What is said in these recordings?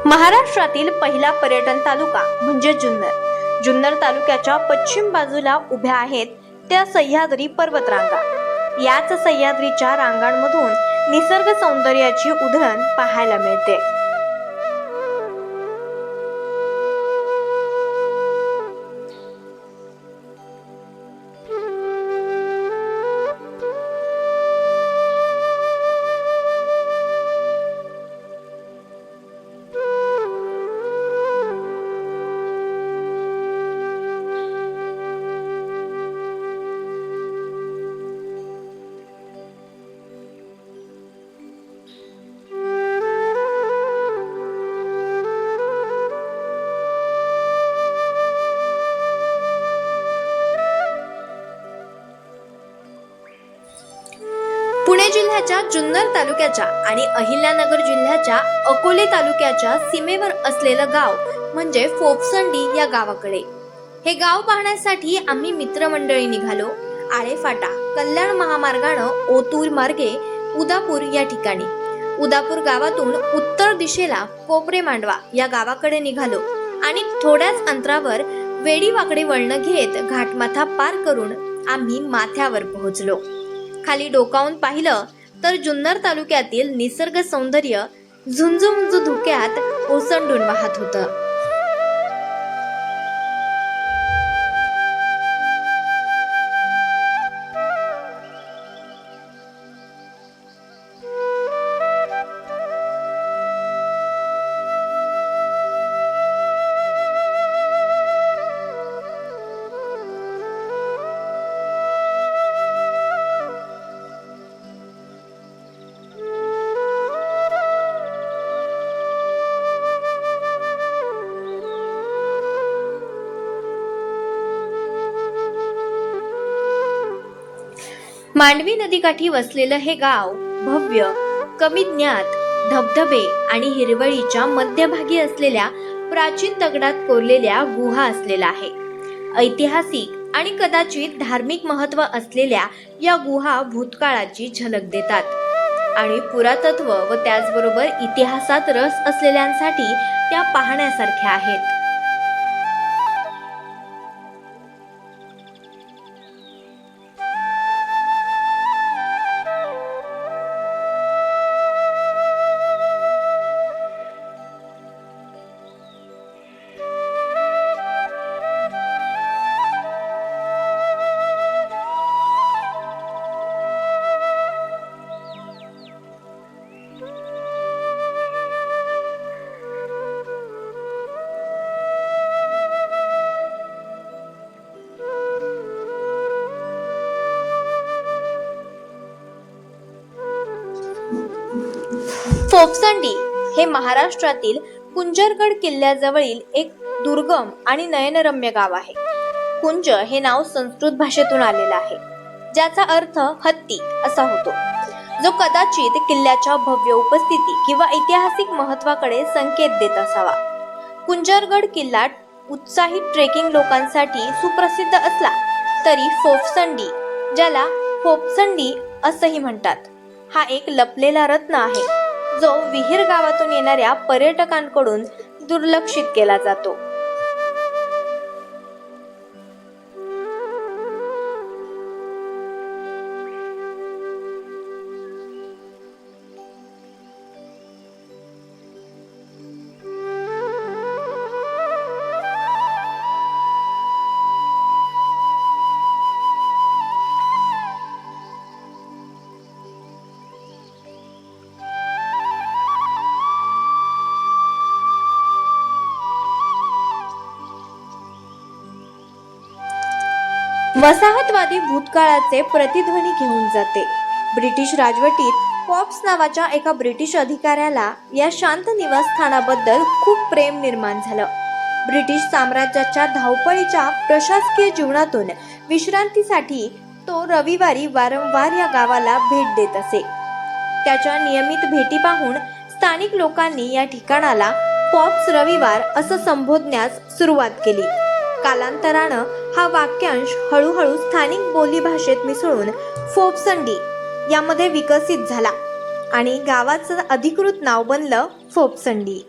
महाराष्ट्रातील पहिला पर्यटन तालुका म्हणजे जुन्नर। जुन्नर तालुक्याच्या पश्चिम बाजूला उभ्या आहेत त्या सह्याद्री पर्वतरांगा। याच सह्याद्रीच्या रांगांमधून निसर्ग सौंदर्याची उधळण पाहायला मिळते। पुणे जिल्ह्याच्या जुन्नर तालुक्याच्या आणि अहिल्यानगर जिल्ह्याच्या अकोले तालुक्याच्या सीमेवर असलेलं गाव म्हणजे फोपसंडी या गावाकडे। हे गाव पाहण्यासाठी आम्ही मित्रमंडळी निघालो। आळेफाटा कल्याण महामार्गानं ओतूर मार्गे उदापूर या ठिकाणी। उदापूर गावातून उत्तर दिशेला कोपरे मांडवा या गावाकडे निघालो आणि थोड्याच अंतरावर वेडीवाकडे वळण घेत घाटमाथा पार करून आम्ही माथ्यावर पोहोचलो। खाली डोकावून पाहिलं तर जुन्नर तालुक्यातील निसर्ग सौंदर्य झुंझुंझ धुक्यात ओसंडून वाहत होतं। मांडवी नदीकाठी वसलेलं हे गाव भव्य, कमी ज्ञात धबधबे आणि हिरवळीच्या मध्यभागी असलेल्या प्राचीन दगडात कोरलेल्या गुहा असलेला आहे। ऐतिहासिक आणि कदाचित धार्मिक महत्त्व असलेल्या या गुहा भूतकाळाची झलक देतात आणि पुरातत्व व त्याचबरोबर इतिहासात रस असलेल्यांसाठी त्या पाहण्यासारख्या आहेत। फोपसंडी हे महाराष्ट्रातील कुंजरगड किल्ल्याजवळील एक दुर्गम आणि नयनरम्य गाव आहे। कुंज हे नाव संस्कृत भाषेतून आलेलं आहे, ज्याचा अर्थ हत्ती असा होतो, जो कदाचित किल्ल्याच्या भव्य उपस्थिती किंवा ऐतिहासिक महत्त्वाकडे संकेत देत असावा। कुंजरगड किल्ला उत्साही ट्रेकिंग लोकांसाठी सुप्रसिद्ध असला तरी फोपसंडी, ज्याला फोपसंडी असंही म्हणतात, हा एक लपलेला रत्न आहे जो विहीर गावातून येणाऱ्या पर्यटकांकडून दुर्लक्षित केला जातो। वसाहतवादी भूतकाळाचे प्रतिध्वनी घेऊन जाते। ब्रिटिश राजवटीत पॉप्स नावाच्या एका ब्रिटिश अधिकाऱ्याला या शांत निवासस्थानाबद्दल खूप प्रेम निर्माण झालं। ब्रिटिश साम्राज्याच्या धावपळीच्या प्रशासकीय जीवनातून विश्रांतीसाठी तो रविवारी वारंवार या गावाला भेट देत असे। त्याच्या नियमित भेटी पाहून स्थानिक लोकांनी या ठिकाणाला पॉप्स रविवार असं संबोधण्यास सुरुवात केली। कालांतरानं हा वाक्यांश हळूहळू स्थानिक बोली भाषेत मिसळून फोपसंडी यामध्ये विकसित झाला आणि गावाचं अधिकृत नाव बनलं फोपसंडी।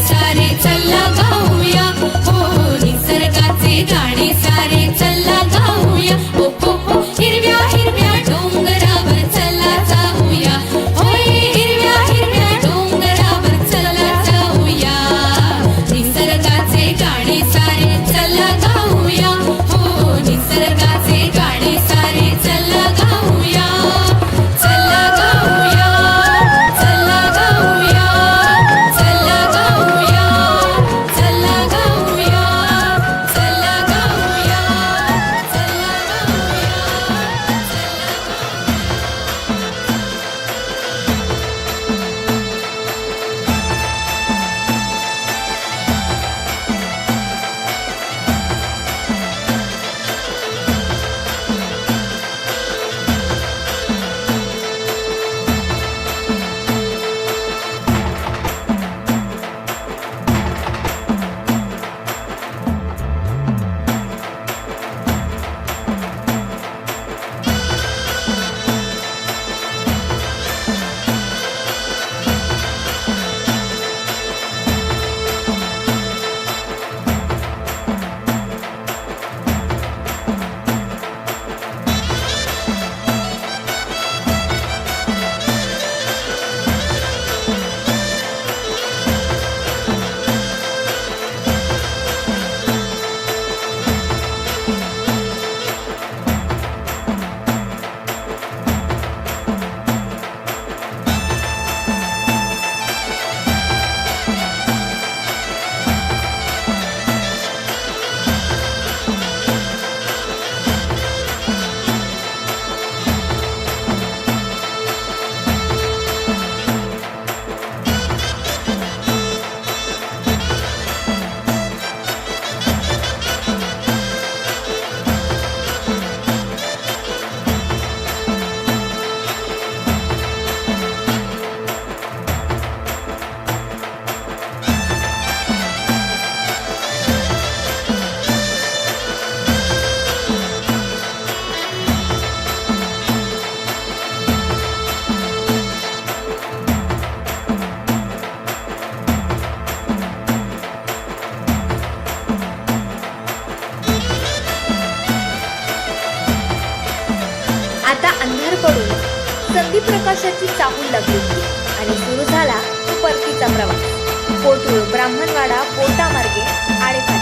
सारे चला गाऊया, हो निसर्गाचे गाणे सारे चला गाऊया, हो हो हो हिरव्या हिरव्या डोंगरावर चला जाऊया, होय हिरव्या हिरव्या डोंगरावर चला जाऊया, निसर्गाचे गाणे सारे चला गाऊया, हो निसर्गाचे गाणे सारे चला गाऊया, चला गाऊया, चला गाऊया, चला गाऊया, चला गाऊया, चला गाऊया, चला आता अंधार पडून संधी प्रकाशाची चाहूल लागली होती आणि सुरू झाला तो परतीचा प्रवास. कोथरूड ब्राह्मणवाडा पोटा मार्गे आडेखाली.